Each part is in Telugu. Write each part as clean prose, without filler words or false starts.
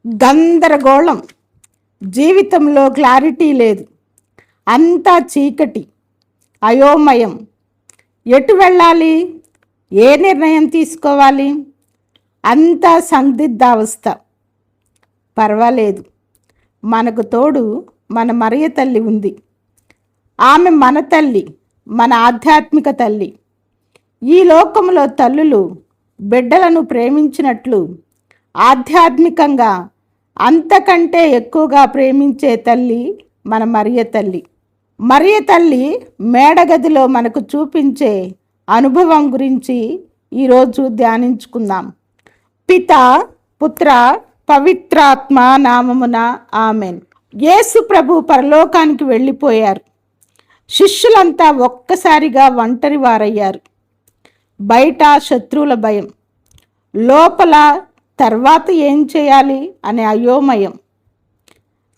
గందరగోళం. జీవితంలో క్లారిటీ లేదు. అంతా చీకటి, అయోమయం. ఎటు వెళ్ళాలి, ఏ నిర్ణయం తీసుకోవాలి, అంతా సందిగ్ధావస్థ. పర్వాలేదు, మనకు తోడు మన మరియ తల్లి ఉంది. ఆమె మన తల్లి, మన ఆధ్యాత్మిక తల్లి. ఈ లోకంలో తల్లులు బిడ్డలను ప్రేమించినట్లు ఆధ్యాత్మికంగా అంతకంటే ఎక్కువగా ప్రేమించే తల్లి మన మరియ తల్లి. మరియ తల్లి మేడగదిలో మనకు చూపించే అనుభవం గురించి ఈరోజు ధ్యానించుకుందాం. పిత, పుత్ర, పవిత్రాత్మ నామమున ఆమెన్. యేసు ప్రభు పరలోకానికి వెళ్ళిపోయారు. శిష్యులంతా ఒక్కసారిగా ఒంటరి వారయ్యారు. బయట శత్రువుల భయం, లోపల తర్వాత ఏం చేయాలి అనే అయోమయం.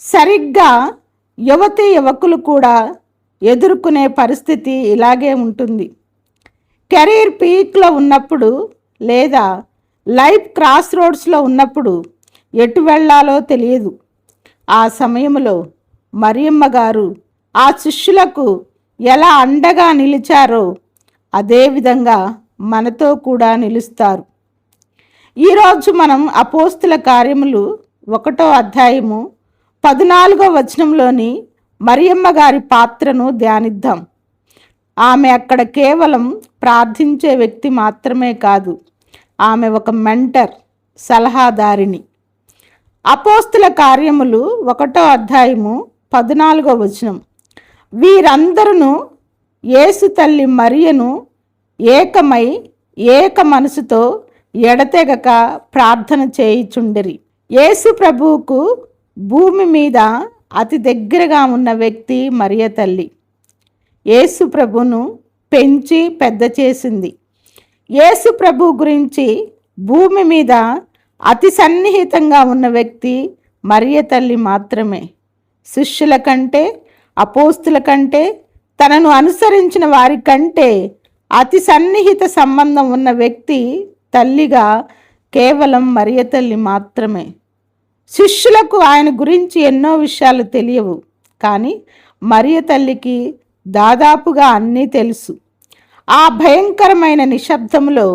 సరిగ్గా యువకులు కూడా ఎదుర్కొనే పరిస్థితి ఇలాగే ఉంటుంది. కెరీర్ పీక్లో ఉన్నప్పుడు లేదా లైఫ్ క్రాస్ రోడ్స్లో ఉన్నప్పుడు ఎటు వెళ్ళాలో తెలియదు. ఆ సమయంలో మరియమ్మ గారు ఆ శిష్యులకు ఎలా అండగా నిలిచారో అదేవిధంగా మనతో కూడా నిలుస్తారు. ఈరోజు మనం అపోస్తుల కార్యములు 1వ అధ్యాయము 14వ వచనంలోని మరియమ్మ గారి పాత్రను ధ్యానిద్దాం. ఆమె అక్కడ కేవలం ప్రార్థించే వ్యక్తి మాత్రమే కాదు, ఆమె ఒక మెంటర్, సలహాదారిని. అపోస్తుల కార్యములు 1వ అధ్యాయము 14వ వచనం. వీరందరూ యేసు తల్లి మరియను ఏకమై ఏక మనసుతో ఎడతెగక ప్రార్థన చేయుచుండిరి. యేసు ప్రభువుకు భూమి మీద అతి దగ్గరగా ఉన్న వ్యక్తి మరియ తల్లి. యేసు ప్రభును పెంచి పెద్ద చేసింది. యేసు ప్రభు గురించి భూమి మీద అతి సన్నిహితంగా ఉన్న వ్యక్తి మరియ తల్లి మాత్రమే. శిష్యుల కంటే, అపోస్తుల కంటే, తనను అనుసరించిన వారి కంటే అతి సన్నిహిత సంబంధం ఉన్న వ్యక్తి తల్లిగా కేవలం మరియ తల్లి మాత్రమే. శిష్యులకు ఆయన గురించి ఎన్నో విషయాలు తెలియవు, కానీ మరియ తల్లికి దాదాపుగా అన్నీ తెలుసు. ఆ భయంకరమైన నిశ్శబ్దంలో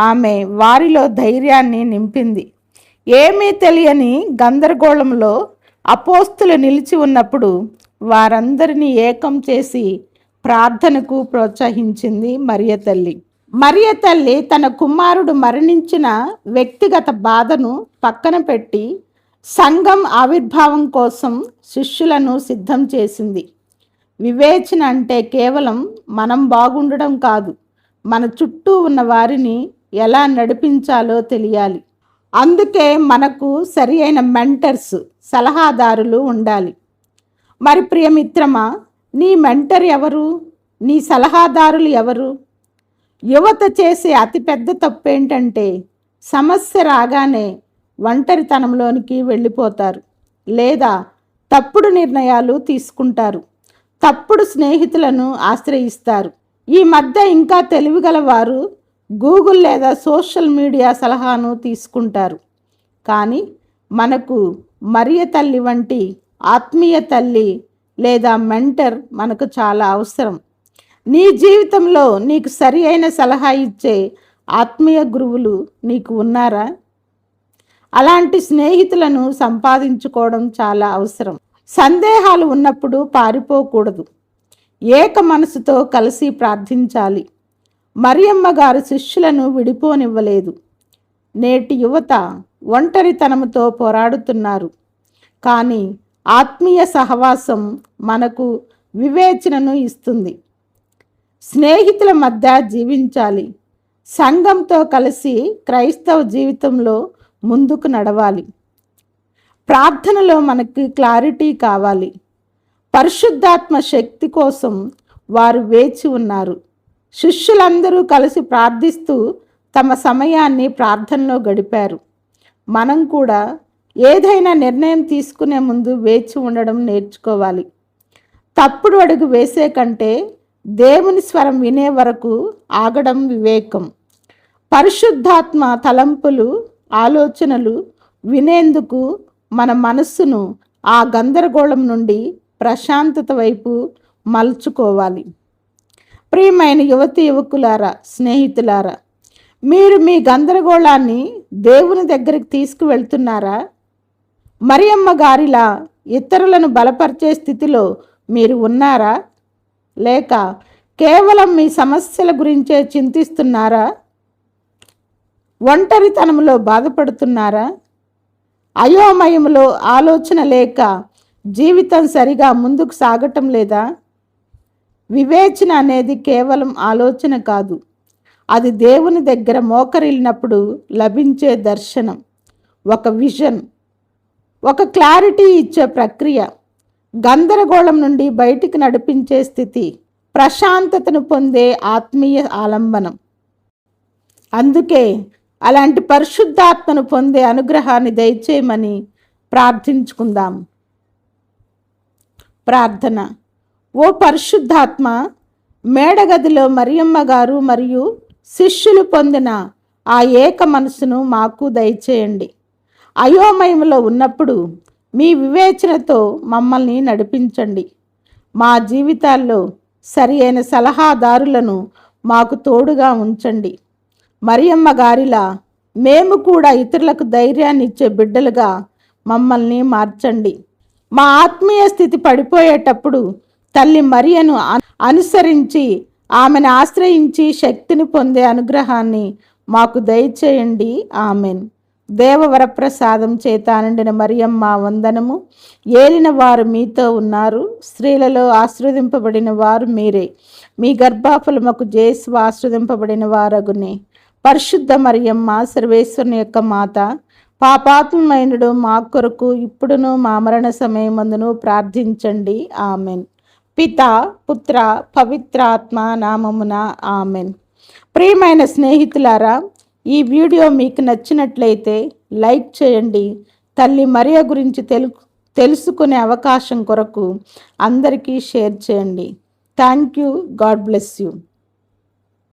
ఆమె వారిలో ధైర్యాన్ని నింపింది. ఏమీ తెలియని గందరగోళంలో అపోస్తులు నిలిచి ఉన్నప్పుడు వారందరినీ ఏకం చేసి ప్రార్థనకు ప్రోత్సహించింది మరియ తల్లి. మరియ తల్లి తన కుమారుడు మరణించిన వ్యక్తిగత బాధను పక్కన పెట్టి సంఘం ఆవిర్భావం కోసం శిష్యులను సిద్ధం చేసింది. వివేచన అంటే కేవలం మనం బాగుండడం కాదు, మన చుట్టూ ఉన్న వారిని ఎలా నడిపించాలో తెలియాలి. అందుకే మనకు సరి అయిన మెంటర్స్, సలహాదారులు ఉండాలి. మరి ప్రియమిత్రమా, నీ మెంటర్ ఎవరు? నీ సలహాదారులు ఎవరు? యువత చేసే అతిపెద్ద తప్పు ఏంటంటే సమస్య రాగానే ఒంటరితనంలోనికి వెళ్ళిపోతారు, లేదా తప్పుడు నిర్ణయాలు తీసుకుంటారు, తప్పుడు స్నేహితులను ఆశ్రయిస్తారు. ఈ మధ్య ఇంకా తెలివిగల వారు గూగుల్ లేదా సోషల్ మీడియా సలహాను తీసుకుంటారు. కానీ మనకు మరియ తల్లి వంటి ఆత్మీయ తల్లి లేదా మెంటర్ మనకు చాలా అవసరం. నీ జీవితంలో నీకు సరి అయిన సలహా ఇచ్చే ఆత్మీయ గురువులు నీకు ఉన్నారా? అలాంటి స్నేహితులను సంపాదించుకోవడం చాలా అవసరం. సందేహాలు ఉన్నప్పుడు పారిపోకూడదు, ఏక మనసుతో కలిసి ప్రార్థించాలి. మరియమ్మ గారు శిష్యులను విడిపోనివ్వలేదు. నేటి యువత ఒంటరితనంతో పోరాడుతున్నారు, కానీ ఆత్మీయ సహవాసం మనకు వివేచనను ఇస్తుంది. స్నేహితుల మధ్య జీవించాలి, సంఘంతో కలిసి క్రైస్తవ జీవితంలో ముందుకు నడవాలి. ప్రార్థనలో మనకి క్లారిటీ కావాలి. పరిశుద్ధాత్మ శక్తి కోసం వారు వేచి ఉన్నారు. శిష్యులందరూ కలిసి ప్రార్థిస్తూ తమ సమయాన్ని ప్రార్థనలో గడిపారు. మనం కూడా ఏదైనా నిర్ణయం తీసుకునే ముందు వేచి ఉండడం నేర్చుకోవాలి. తప్పుడు అడుగు వేసే కంటే దేవుని స్వరం వినే వరకు ఆగడం వివేకం. పరిశుద్ధాత్మ తలంపులు, ఆలోచనలు వినేందుకు మన మనస్సును ఆ గందరగోళం నుండి ప్రశాంతత వైపు మలుచుకోవాలి. ప్రియమైన యువతి యువకులారా, స్నేహితులారా, మీరు మీ గందరగోళాన్ని దేవుని దగ్గరికి తీసుకువెళ్తున్నారా? మరియమ్మ గారిలా ఇతరులను బలపరిచే స్థితిలో మీరు ఉన్నారా? లేక కేవలం మీ సమస్యల గురించే చింతిస్తున్నారా? ఒంటరితనంలో బాధపడుతున్నారా? అయోమయంలో ఆలోచన లేక జీవితం సరిగా ముందుకు సాగటం లేదా? వివేచన అనేది కేవలం ఆలోచన కాదు, అది దేవుని దగ్గర మోకరిల్లినప్పుడు లభించే దర్శనం, ఒక విజన్, ఒక క్లారిటీ ఇచ్చే ప్రక్రియ, గందరగోళం నుండి బయటికి నడిపించే స్థితి, ప్రశాంతతను పొందే ఆత్మీయ ఆలంబనం. అందుకే అలాంటి పరిశుద్ధాత్మను పొందే అనుగ్రహాన్ని దయచేయమని ప్రార్థించుకుందాం. ప్రార్థన. ఓ పరిశుద్ధాత్మ, మేడగదిలో మరియమ్మ గారు మరియు శిష్యులు పొందిన ఆ ఏక మనసును మాకు దయచేయండి. అయోమయంలో ఉన్నప్పుడు మీ వివేచనతో మమ్మల్ని నడిపించండి. మా జీవితాల్లో సరి అయిన సలహాదారులను మాకు తోడుగా ఉంచండి. మరియమ్మ గారిలా మేము కూడా ఇతరులకు ధైర్యాన్ని ఇచ్చే బిడ్డలుగా మమ్మల్ని మార్చండి. మా ఆత్మీయ స్థితి పడిపోయేటప్పుడు తల్లి మరియను అనుసరించి ఆమెను ఆశ్రయించి శక్తిని పొందే అనుగ్రహాన్ని మాకు దయచేయండి. ఆమెన్. దేవవరప్రసాదం చేత నిండిన మరియమ్మ వందనము. ఏలిన వారు మీతో ఉన్నారు, స్త్రీలలో ఆశీర్వదింపబడిన వారు మీరే. మీ గర్భఫలముకు జేసు ఆశీర్వదింపబడిన వారగునే. పరిశుద్ధ మరియమ్మ, సర్వేశ్వరుని యొక్క మాత, పాపాత్మైనడు మా కొరకు ఇప్పుడును మా మరణ సమయమందును ప్రార్థించండి. ఆమెన్. పిత, పుత్ర, పవిత్రాత్మ నామమున ఆమెన్. ప్రియమైన స్నేహితులారా, ఈ వీడియో మీకు నచ్చినట్లయితే లైక్ చేయండి. తల్లి మరియ గురించి తెలుసుకునే అవకాశం కొరకు అందరికీ షేర్ చేయండి. Thank you. God bless you.